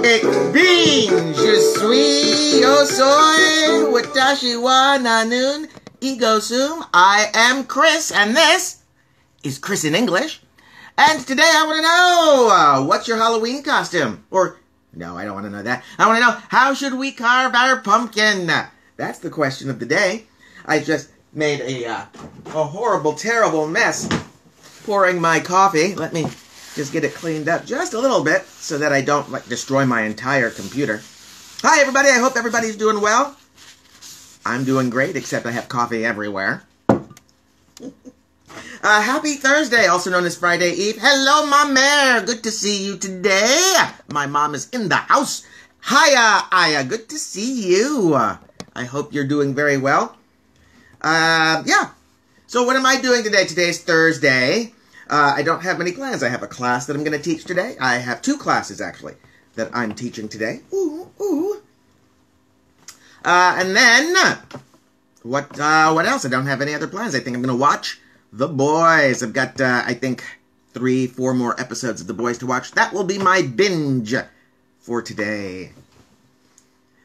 Ik bin, je suis, yo soy, watashi wa nanun, ego sum. I am Chris, and this is Chris in English. And today I want to know, what's your Halloween costume? Or, no, I don't want to know that. I want to know, how should we carve our pumpkin? That's the question of the day. I just made a horrible, terrible mess pouring my coffee. Let me just get it cleaned up just a little bit so that I don't destroy my entire computer. Hi, everybody. I hope everybody's doing well. I'm doing great, except I have coffee everywhere. Happy Thursday, also known as Friday Eve. Hello, my mare. Good to see you today. My mom is in the house. Hiya, Aya. Good to see you. I hope you're doing very well. Yeah. So what am I doing today? Today's Thursday. I don't have many plans. I have a class that I'm going to teach today. I have two classes, actually, that I'm teaching today. Ooh. And then, what else? I don't have any other plans. I think I'm going to watch The Boys. I've got, I think, 3-4 more episodes of The Boys to watch. That will be my binge for today.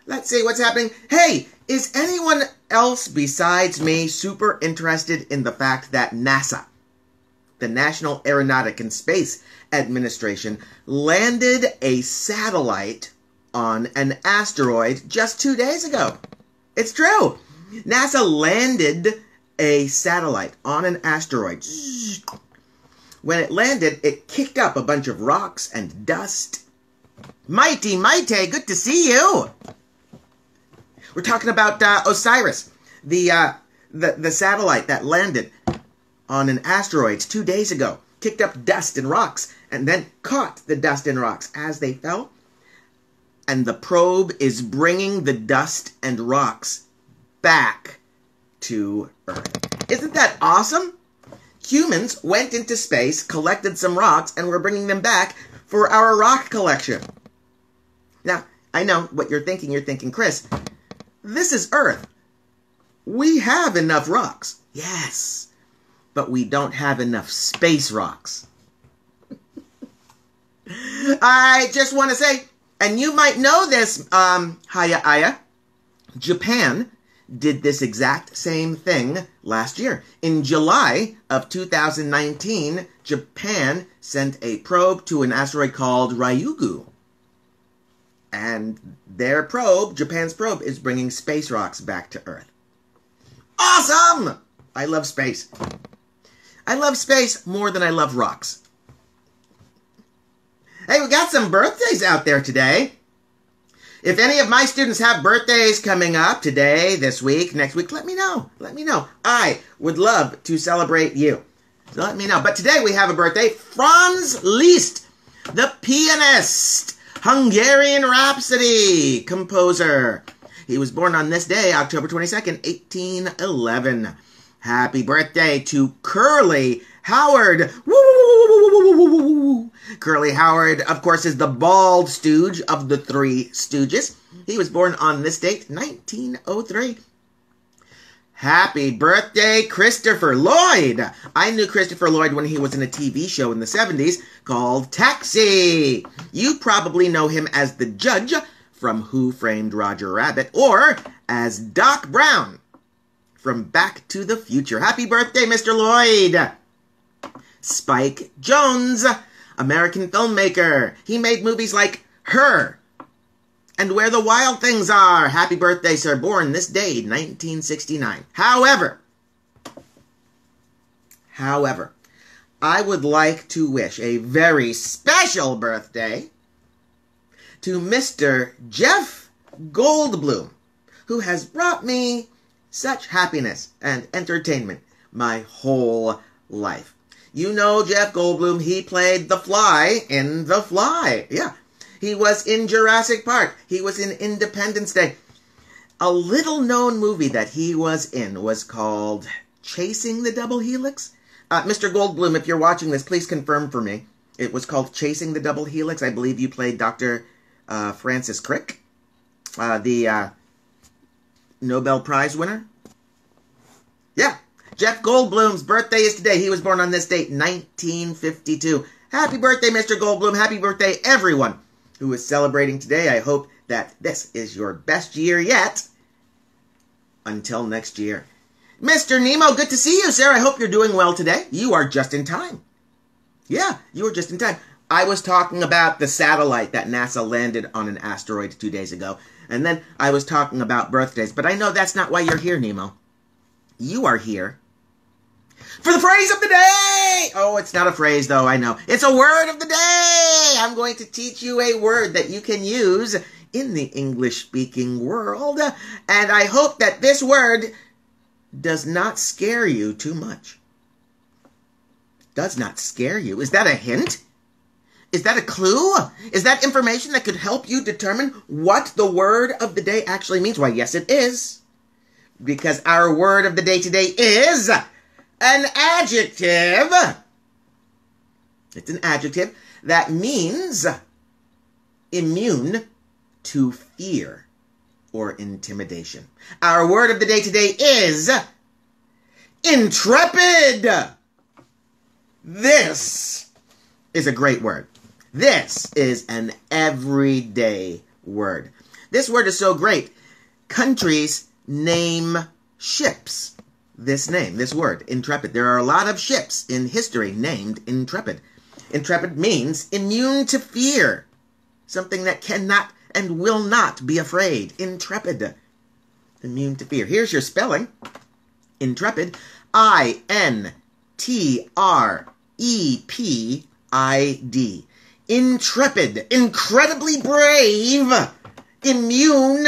Let's see what's happening. Hey, is anyone else besides me super interested in the fact that NASA, the National Aeronautic and Space Administration, landed a satellite on an asteroid just 2 days ago? It's true. NASA landed a satellite on an asteroid. When it landed, it kicked up a bunch of rocks and dust. Mighty, good to see you. We're talking about Osiris, the satellite that landed on an asteroid 2 days ago, kicked up dust and rocks, and then caught the dust and rocks as they fell. And the probe is bringing the dust and rocks back to Earth. Isn't that awesome? Humans went into space, collected some rocks, and we're bringing them back for our rock collection. Now, I know what you're thinking. You're thinking, Chris, this is Earth. We have enough rocks. Yes. But we don't have enough space rocks. I just want to say, and you might know this, Hiya Aya, Japan did this exact same thing last year. In July of 2019, Japan sent a probe to an asteroid called Ryugu. And their probe, Japan's probe, is bringing space rocks back to Earth. Awesome! I love space. I love space more than I love rocks. Hey, we got some birthdays out there today. If any of my students have birthdays coming up today, this week, next week, let me know. Let me know. I would love to celebrate you. So let me know. But today we have a birthday. Franz Liszt, the pianist, Hungarian Rhapsody composer. He was born on this day, October 22nd, 1811. Happy birthday to Curly Howard. Woo! Curly Howard, of course, is the bald stooge of the Three Stooges. He was born on this date, 1903. Happy birthday, Christopher Lloyd. I knew Christopher Lloyd when he was in a TV show in the 70s called Taxi. You probably know him as the judge from Who Framed Roger Rabbit, or as Doc Brown from Back to the Future. Happy birthday, Mr. Lloyd. Spike Jonze, American filmmaker. He made movies like Her and Where the Wild Things Are. Happy birthday, sir. Born this day, 1969. However, I would like to wish a very special birthday to Mr. Jeff Goldblum, who has brought me such happiness and entertainment my whole life. You know Jeff Goldblum, he played the Fly in The Fly. Yeah. He was in Jurassic Park. He was in Independence Day. A little-known movie that he was in was called Chasing the Double Helix. Mr. Goldblum, if you're watching this, please confirm for me. It was called Chasing the Double Helix. I believe you played Dr. Francis Crick, the Nobel Prize winner. Yeah. Jeff Goldblum's birthday is today. He was born on this date, 1952. Happy birthday, Mr. Goldblum. Happy birthday, everyone who is celebrating today. I hope that this is your best year yet. Until next year. Mr. Nemo, good to see you, sir. I hope you're doing well today. You are just in time. Yeah, you were just in time. I was talking about the satellite that NASA landed on an asteroid 2 days ago. And then I was talking about birthdays. But I know that's not why you're here, Nemo. You are here for the phrase of the day! Oh, it's not a phrase, though, I know. It's a word of the day! I'm going to teach you a word that you can use in the English-speaking world. And I hope that this word does not scare you too much. Does not scare you. Is that a hint? Is that a clue? Is that information that could help you determine what the word of the day actually means? Why, yes, it is. Because our word of the day today is an adjective. It's an adjective that means immune to fear or intimidation. Our word of the day today is intrepid. This is a great word. This is an everyday word. This word is so great. Countries name ships this word, intrepid. There are a lot of ships in history named intrepid. Intrepid means immune to fear. Something that cannot and will not be afraid. Intrepid. Immune to fear. Here's your spelling. Intrepid. I-N-T-R-E-P-I-D. Intrepid. Incredibly brave. Immune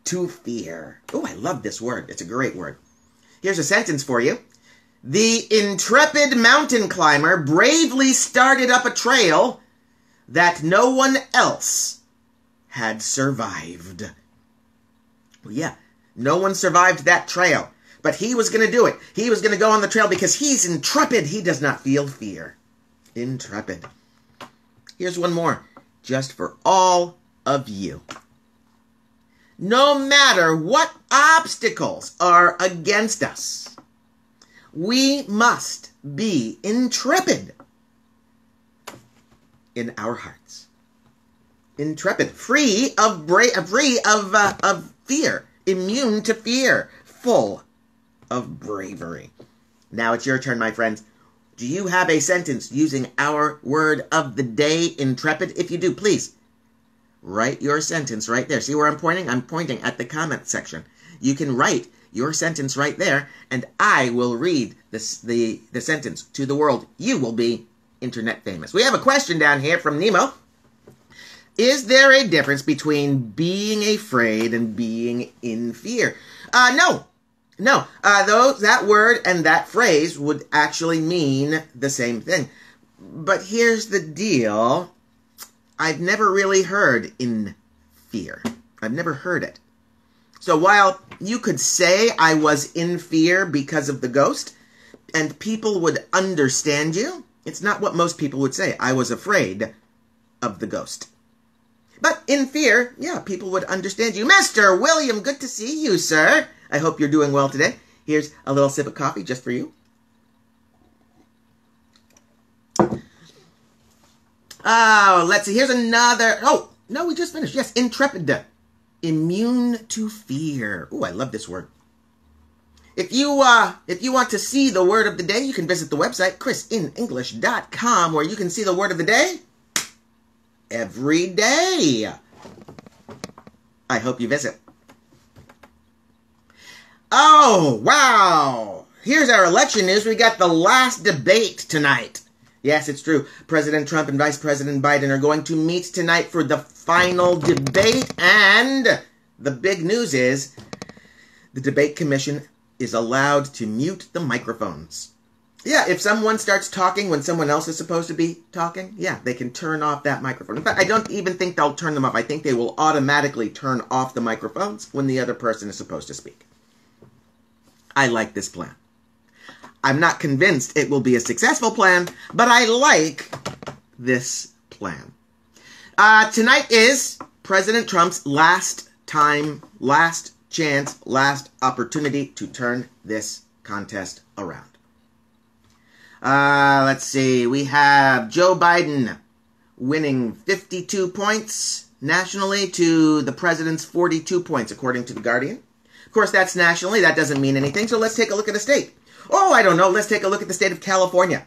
to fear. Oh, I love this word. It's a great word. Here's a sentence for you. The intrepid mountain climber bravely started up a trail that no one else had survived. Well, yeah, no one survived that trail, but he was going to do it. He was going to go on the trail because he's intrepid. He does not feel fear. Intrepid. Here's one more, just for all of you. No matter what obstacles are against us, we must be intrepid in our hearts. Intrepid, free of fear, immune to fear, full of bravery. Now it's your turn, my friends. Do you have a sentence using our word of the day, intrepid? If you do, please write your sentence right there. See where I'm pointing? I'm pointing at the comment section. You can write your sentence right there, and I will read the sentence to the world. You will be internet famous. We have a question down here from Nemo. Is there a difference between being afraid and being in fear? No. No. That word and that phrase would actually mean the same thing. But here's the deal. I've never really heard in fear. I've never heard it. So while you could say I was in fear because of the ghost, and people would understand you, it's not what most people would say. I was afraid of the ghost. But in fear, yeah, people would understand you. Mr. William, good to see you, sir. I hope you're doing well today. Here's a little sip of coffee just for you. Oh, let's see. Here's another. Oh, no, we just finished. Yes, intrepid. Immune to fear. Oh, I love this word. If you want to see the word of the day, you can visit the website, ChrisinEnglish.com, where you can see the word of the day every day. I hope you visit. Oh, wow. Here's our election news. We got the last debate tonight. Yes, it's true. President Trump and Vice President Biden are going to meet tonight for the final debate. And the big news is the debate commission is allowed to mute the microphones. Yeah, if someone starts talking when someone else is supposed to be talking, yeah, they can turn off that microphone. In fact, I don't even think they'll turn them off. I think they will automatically turn off the microphones when the other person is supposed to speak. I like this plan. I'm not convinced it will be a successful plan, but I like this plan. Tonight is President Trump's last chance, last opportunity to turn this contest around. Let's see. We have Joe Biden winning 52 points nationally to the president's 42 points, according to The Guardian. Of course, that's nationally. That doesn't mean anything, so let's take a look at a state. Oh, I don't know. Let's take a look at the state of California.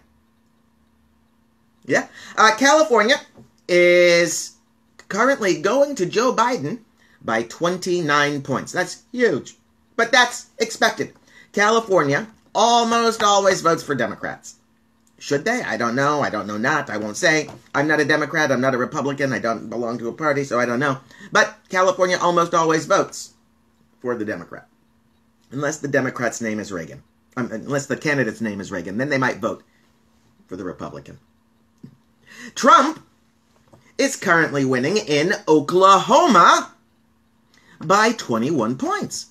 Yeah. California is currently going to Joe Biden by 29 points. That's huge. But that's expected. California almost always votes for Democrats. Should they? I don't know. I don't know not. I won't say. I'm not a Democrat. I'm not a Republican. I don't belong to a party, so I don't know. But California almost always votes for the Democrat. Unless the Democrat's name is Reagan. Unless the candidate's name is Reagan. Then they might vote for the Republican. Trump is currently winning in Oklahoma by 21 points.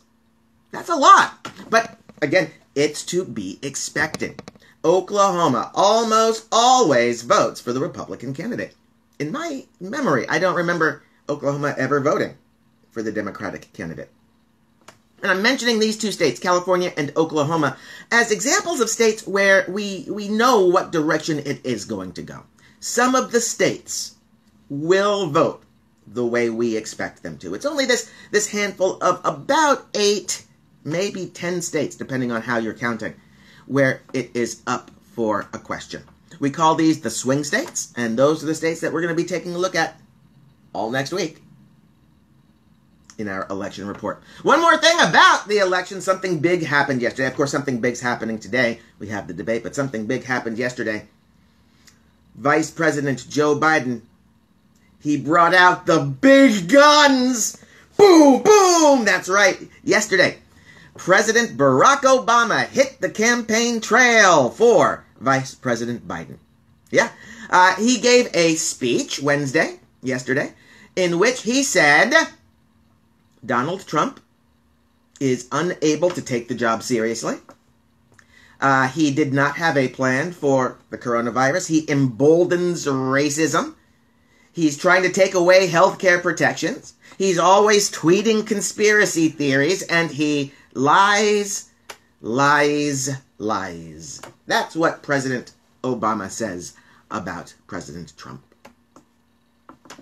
That's a lot. But, again, it's to be expected. Oklahoma almost always votes for the Republican candidate. In my memory, I don't remember Oklahoma ever voting for the Democratic candidate. And I'm mentioning these two states, California and Oklahoma, as examples of states where we know what direction it is going to go. Some of the states will vote the way we expect them to. It's only this handful of about 8, maybe 10 states, depending on how you're counting, where it is up for a question. We call these the swing states, and those are the states that we're going to be taking a look at all next week in our election report. One more thing about the election. Something big happened yesterday. Of course, something big's happening today. We have the debate, but something big happened yesterday. Vice President Joe Biden, he brought out the big guns. Boom, boom. That's right. Yesterday, President Barack Obama hit the campaign trail for Vice President Biden. Yeah. He gave a speech yesterday, in which he said Donald Trump is unable to take the job seriously. He did not have a plan for the coronavirus. He emboldens racism. He's trying to take away health care protections. He's always tweeting conspiracy theories, and he lies, lies, lies. That's what President Obama says about President Trump.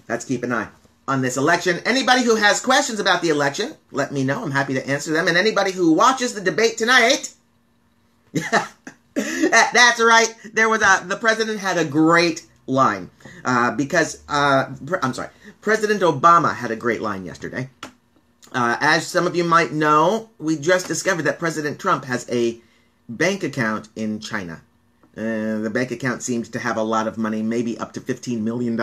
Let's keep an eye on this election. Anybody who has questions about the election, let me know. I'm happy to answer them. And anybody who watches the debate tonight, that's right. The president had a great line President Obama had a great line yesterday. As some of you might know, we just discovered that President Trump has a bank account in China. The bank account seems to have a lot of money, maybe up to $15 million.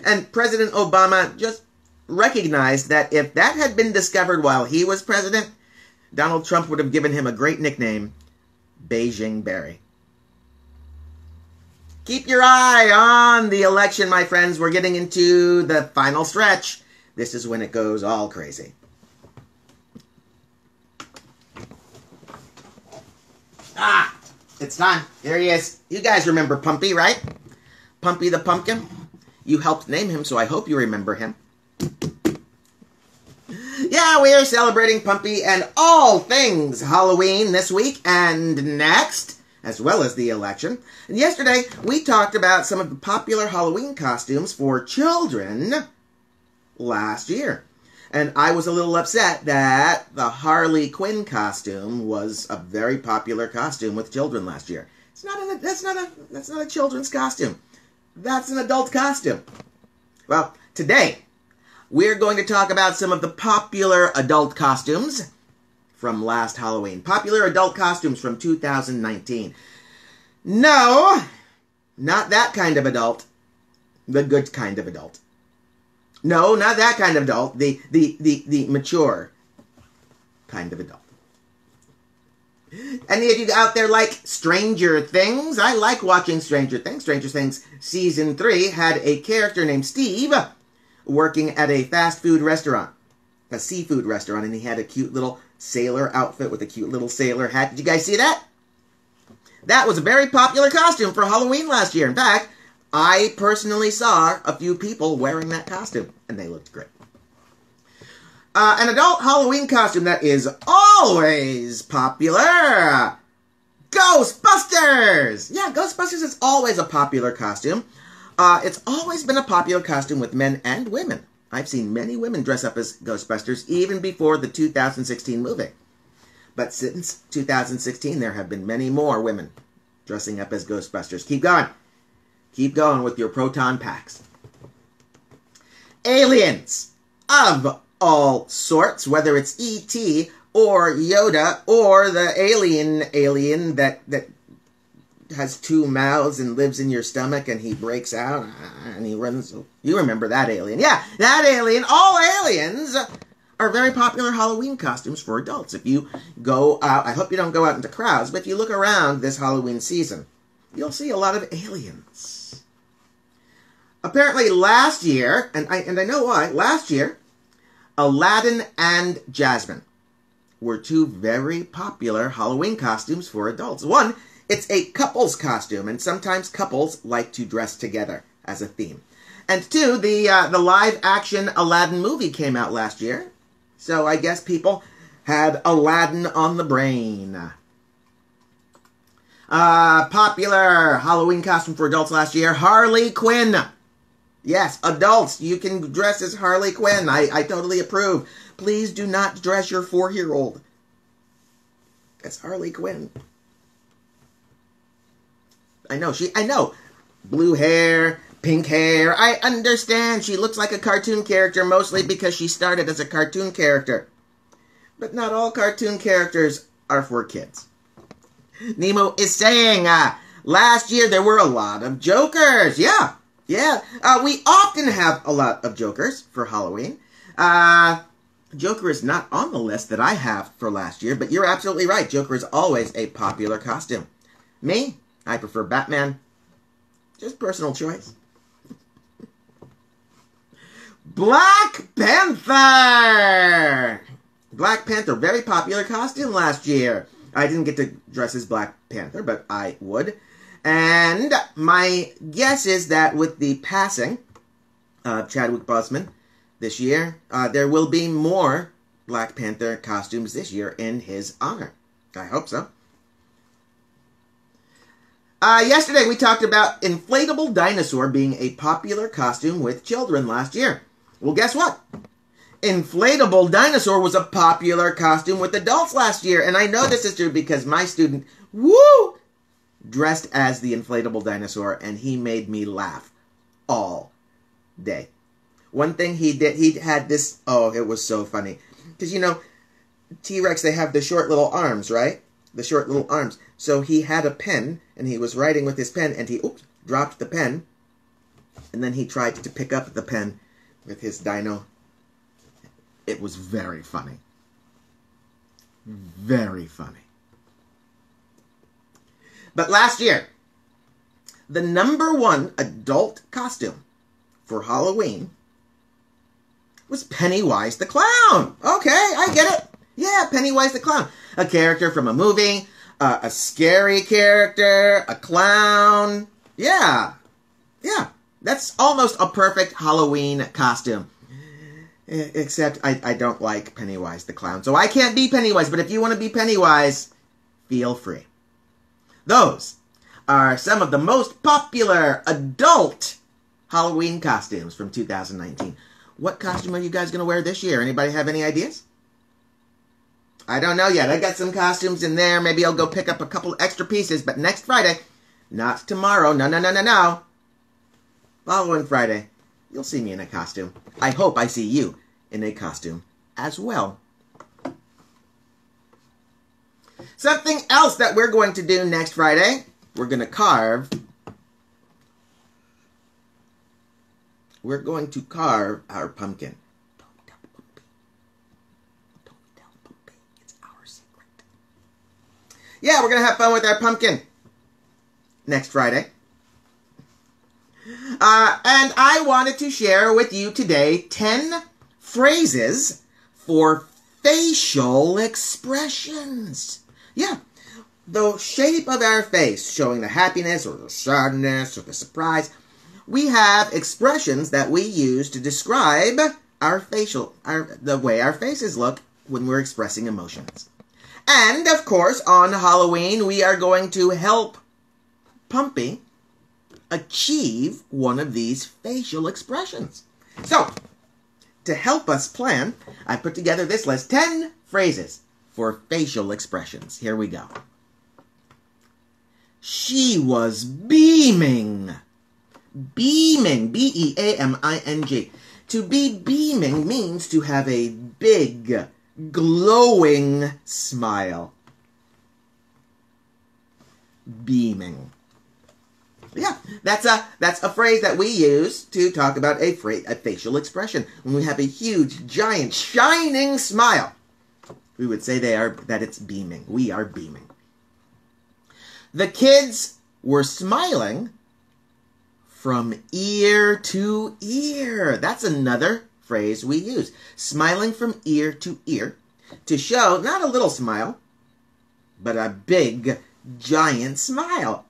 And President Obama just recognized that if that had been discovered while he was president, Donald Trump would have given him a great nickname, Beijing Barry. Keep your eye on the election, my friends. We're getting into the final stretch. This is when it goes all crazy. It's time. Here he is. You guys remember Pumpy, right? Pumpy the Pumpkin. You helped name him, so I hope you remember him. Yeah, we are celebrating Pumpy and all things Halloween this week and next, as well as the election. And yesterday, we talked about some of the popular Halloween costumes for children last year. And I was a little upset that the Harley Quinn costume was a very popular costume with children last year. That's not a children's costume. That's an adult costume. Well, today, we're going to talk about some of the popular adult costumes from last Halloween. Popular adult costumes from 2019. No, not that kind of adult. The good kind of adult. No, not that kind of adult. The mature kind of adult. Any of you out there like Stranger Things? I like watching Stranger Things. Stranger Things Season 3 had a character named Steve working at a fast food restaurant, a seafood restaurant, and he had a cute little sailor outfit with a cute little sailor hat. Did you guys see that? That was a very popular costume for Halloween last year. In fact, I personally saw a few people wearing that costume, and they looked great. An adult Halloween costume that is always popular. Ghostbusters! Yeah, Ghostbusters is always a popular costume. It's always been a popular costume with men and women. I've seen many women dress up as Ghostbusters even before the 2016 movie. But since 2016, there have been many more women dressing up as Ghostbusters. Keep going. Keep going with your proton packs. Aliens of all sorts, whether it's E.T. or Yoda or the alien that has two mouths and lives in your stomach and he breaks out and he runs. You remember that alien. Yeah, that alien. All aliens are very popular Halloween costumes for adults. If you go out, I hope you don't go out into crowds, but if you look around this Halloween season, you'll see a lot of aliens. Apparently last year, and I know why, last year, Aladdin and Jasmine were two very popular Halloween costumes for adults. One, it's a couple's costume, and sometimes couples like to dress together as a theme. And two, the live-action Aladdin movie came out last year, so I guess people had Aladdin on the brain. Popular Halloween costume for adults last year, Harley Quinn. Yes, adults, you can dress as Harley Quinn. I totally approve. Please do not dress your 4-year-old as Harley Quinn. I know. Blue hair, pink hair. I understand she looks like a cartoon character mostly because she started as a cartoon character. But not all cartoon characters are for kids. Nemo is saying, last year there were a lot of Jokers. Yeah. We often have a lot of Jokers for Halloween. Joker is not on the list that I have for last year, but you're absolutely right. Joker is always a popular costume. Me? I prefer Batman. Just personal choice. Black Panther! Black Panther, very popular costume last year. I didn't get to dress as Black Panther, but I would. And my guess is that with the passing of Chadwick Boseman this year, there will be more Black Panther costumes this year in his honor. I hope so. Yesterday we talked about inflatable dinosaur being a popular costume with children last year. Well, guess what? Inflatable dinosaur was a popular costume with adults last year. And I know this is true because my student, dressed as the inflatable dinosaur, and he made me laugh all day. One thing he did, he had this, it was so funny. Because, T-Rex, they have the short little arms, right? The short little arms. So he had a pen, and he was writing with his pen, and he, dropped the pen. And then he tried to pick up the pen with his dino. It was very funny. Very funny. But last year, the #1 adult costume for Halloween was Pennywise the Clown. Okay, I get it. Yeah, Pennywise the Clown. A character from a movie, a scary character, a clown. Yeah. That's almost a perfect Halloween costume. Except I don't like Pennywise the Clown. So I can't be Pennywise, but if you want to be Pennywise, feel free. Those are some of the most popular adult Halloween costumes from 2019. What costume are you guys going to wear this year? Anybody have any ideas? I don't know yet. I got some costumes in there. Maybe I'll go pick up a couple extra pieces, but next Friday, not tomorrow. No. Following Friday, you'll see me in a costume. I hope I see you in a costume as well. Something else that we're going to do next Friday, we're going to carve. We're going to carve our pumpkin. Don't tell Pumpy. Don't tell Pumpy. It's our secret. Yeah, we're going to have fun with our pumpkin next Friday. And I wanted to share with you today 10 phrases for facial expressions. Yeah, the shape of our face, showing the happiness or the sadness or the surprise. We have expressions that we use to describe the way our faces look when we're expressing emotions. And, of course, on Halloween, we are going to help Pumpy achieve one of these facial expressions. So, to help us plan, I put together this list, 10 phrases for facial expressions. Here we go. She was beaming. Beaming, B-E-A-M-I-N-G. To be beaming means to have a big, glowing smile. Beaming. Yeah, that's a phrase that we use to talk about a facial expression. When we have a huge, giant, shining smile, we would say that it's beaming. We are beaming. The kids were smiling from ear to ear. That's another phrase we use. Smiling from ear to ear to show not a little smile, but a big, giant smile.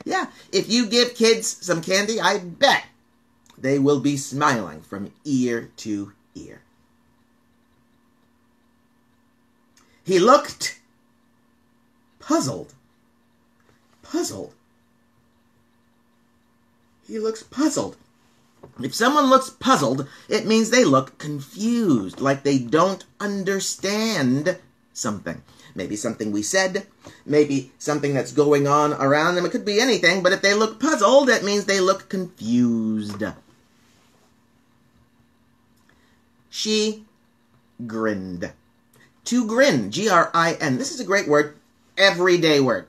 Yeah, if you give kids some candy, I bet they will be smiling from ear to ear. He looked puzzled. Puzzled. He looks puzzled. If someone looks puzzled, it means they look confused, like they don't understand something. Maybe something we said, maybe something that's going on around them. It could be anything, but if they look puzzled, that means they look confused. She grinned. To grin, G-R-I-N. This is a great word, everyday word.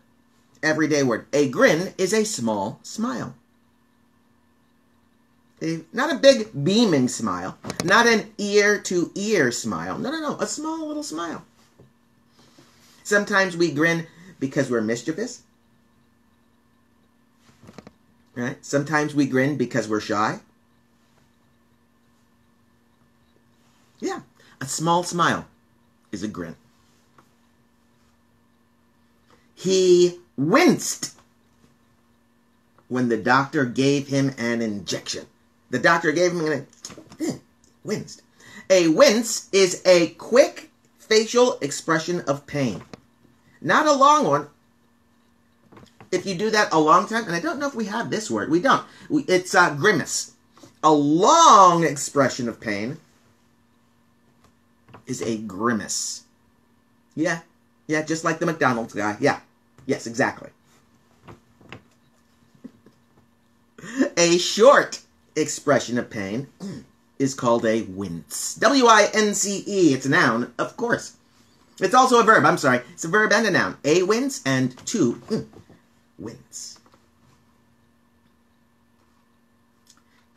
Everyday word. A grin is a small smile. Not a big beaming smile, not an ear-to-ear smile. No, a small little smile. Sometimes we grin because we're mischievous. Right? Sometimes we grin because we're shy. Yeah, a small smile is a grin. He winced when the doctor gave him an injection. The doctor gave him winced. A wince is a quick facial expression of pain. Not a long one. If you do that a long time, and I don't know if we have this word. We don't. It's grimace. A long expression of pain is a grimace. Yeah, just like the McDonald's guy. Yeah, yes, exactly. A short expression of pain is called a wince. W-I-N-C-E. It's a noun, of course. It's also a verb. I'm sorry. It's a verb and a noun. A wince and to wince.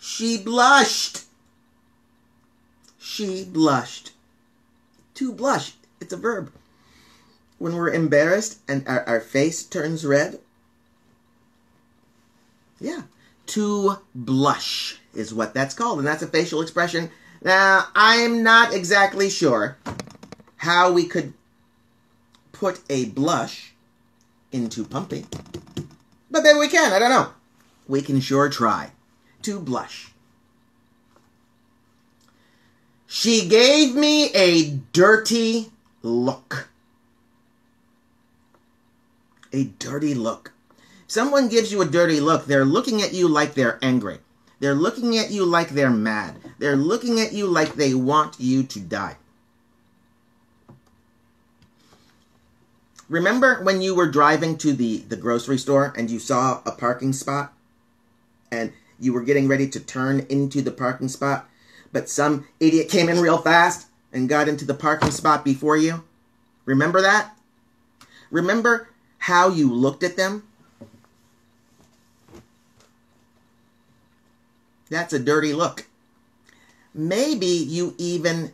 She blushed. She blushed. To blush. It's a verb. When we're embarrassed and our face turns red. Yeah. To blush is what that's called, and that's a facial expression. Now, I'm not exactly sure how we could put a blush into pumping. But maybe we can, I don't know. We can sure try. To blush. She gave me a dirty look. A dirty look. Someone gives you a dirty look, they're looking at you like they're angry. They're looking at you like they're mad. They're looking at you like they want you to die. Remember when you were driving to the grocery store and you saw a parking spot and you were getting ready to turn into the parking spot, but some idiot came in real fast and got into the parking spot before you? Remember that? Remember how you looked at them? That's a dirty look. Maybe you even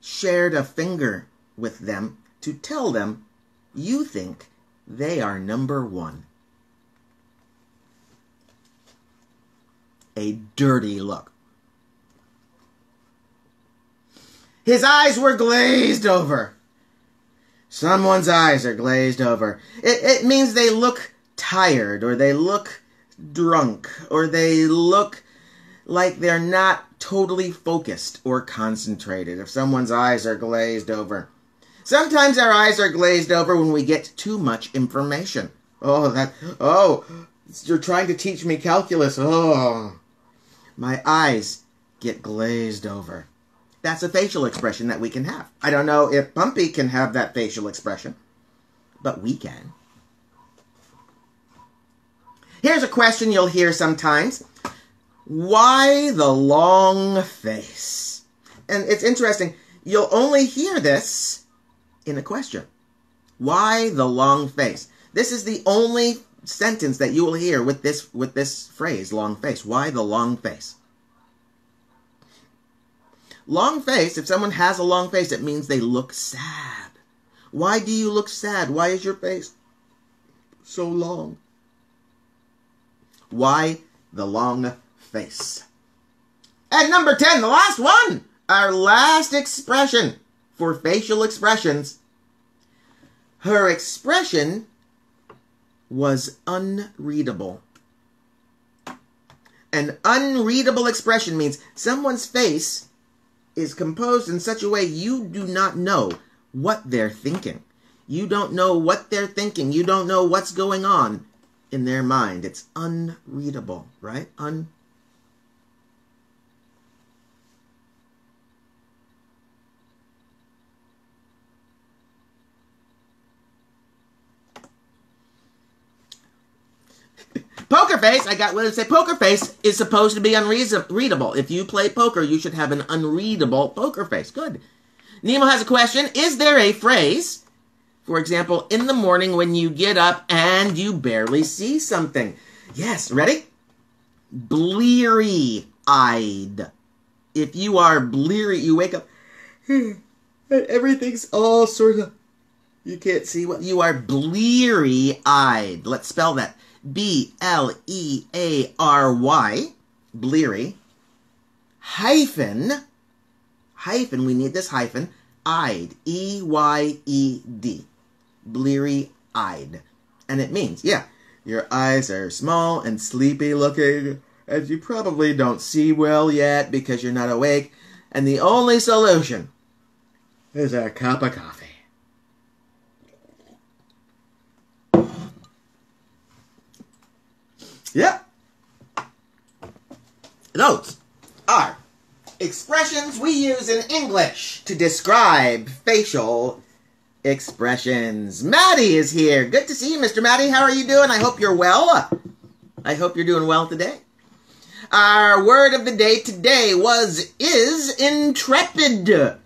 shared a finger with them to tell them you think they are number one. A dirty look. His eyes were glazed over. Someone's eyes are glazed over. It means they look tired, or they look drunk, or they look like they're not totally focused or concentrated. If someone's eyes are glazed over. Sometimes our eyes are glazed over when we get too much information, Oh, you're trying to teach me calculus. Oh, my eyes get glazed over. That's a facial expression that we can have. I don't know if Bumpy can have that facial expression, but we can. Here's a question you'll hear sometimes. Why the long face? And it's interesting. You'll only hear this in a question. Why the long face? This is the only sentence that you will hear with this phrase, long face. Why the long face? Long face, if someone has a long face, it means they look sad. Why do you look sad? Why is your face so long? Why the long face? And number 10, the last one. Our last expression for facial expressions. Her expression was unreadable. An unreadable expression means someone's face is composed in such a way you do not know what they're thinking. You don't know what they're thinking. You don't know what's going on in their mind. It's unreadable, right? Poker face, I got what to say. Poker face is supposed to be unreadable. If you play poker, you should have an unreadable poker face. Good. Nemo has a question. Is there a phrase, for example, in the morning when you get up and you barely see something? Yes, ready? Bleary-eyed. If you are bleary, you wake up, and everything's all sort of, you can't see what, you are bleary-eyed. Let's spell that. B-L-E-A-R-Y, bleary, hyphen, we need this hyphen, eyed, E-Y-E-D, bleary-eyed. And it means, yeah, your eyes are small and sleepy looking, and you probably don't see well yet because you're not awake, and the only solution is a cup of coffee. Yep. Those are expressions we use in English to describe facial expressions. Maddie is here. Good to see you, Mr. Maddie. How are you doing? I hope you're well. I hope you're doing well today. Our word of the day today is intrepid.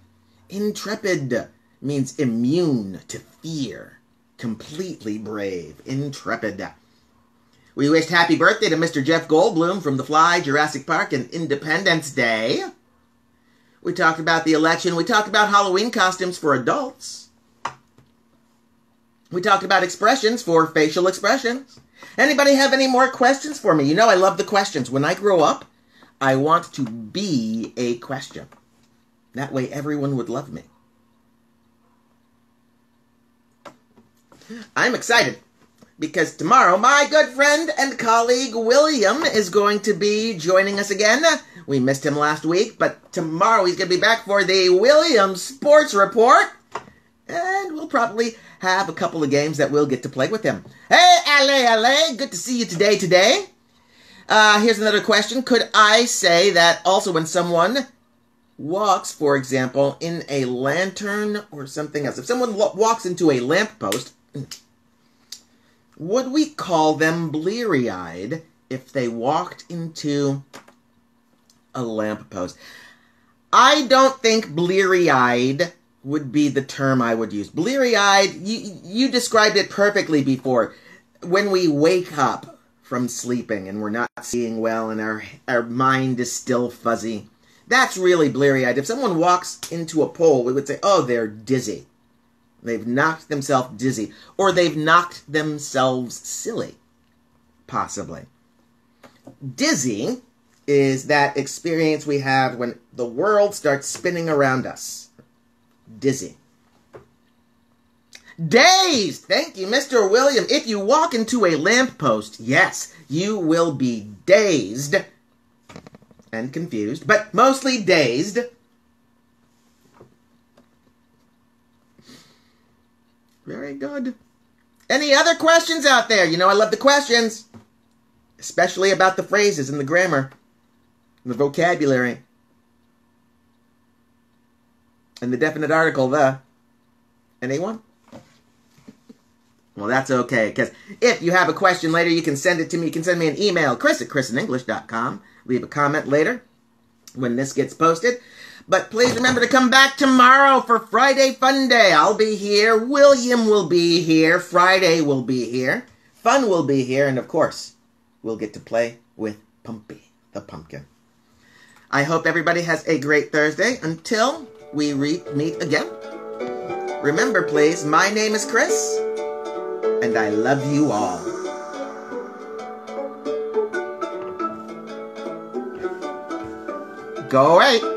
Intrepid means immune to fear. Completely brave. Intrepid. We wished happy birthday to Mr. Jeff Goldblum from The Fly, Jurassic Park, and Independence Day. We talked about the election. We talked about Halloween costumes for adults. We talked about expressions for facial expressions. Anybody have any more questions for me? You know I love the questions. When I grow up, I want to be a question. That way everyone would love me. I'm excited. Because tomorrow, my good friend and colleague William is going to be joining us again. We missed him last week, but tomorrow he's going to be back for the William Sports Report. And we'll probably have a couple of games that we'll get to play with him. Hey, Ale, good to see you today. Here's another question. Could I say that also when someone walks, for example, in a lantern or something else, if someone walks into a lamppost, would we call them bleary-eyed if they walked into a lamppost? I don't think bleary-eyed would be the term I would use. Bleary-eyed, you described it perfectly before. When we wake up from sleeping and we're not seeing well and our mind is still fuzzy, that's really bleary-eyed. If someone walks into a pole, we would say, oh, they're dizzy. They've knocked themselves dizzy. Or they've knocked themselves silly. Possibly. Dizzy is that experience we have when the world starts spinning around us. Dizzy. Dazed! Thank you, Mr. William. If you walk into a lamppost, yes, you will be dazed and confused, but mostly dazed. Very good. Any other questions out there? You know I love the questions. Especially about the phrases and the grammar. And the vocabulary. And the definite article, the. Anyone? Well, that's okay, because if you have a question later, you can send it to me. You can send me an email, chris@ChrisinEnglish.com. Leave a comment later when this gets posted. But please remember to come back tomorrow for Friday Fun Day. I'll be here. William will be here. Friday will be here. Fun will be here. And, of course, we'll get to play with Pumpy, the pumpkin. I hope everybody has a great Thursday. Until we meet again. Remember, please, my name is Chris. And I love you all. Go away.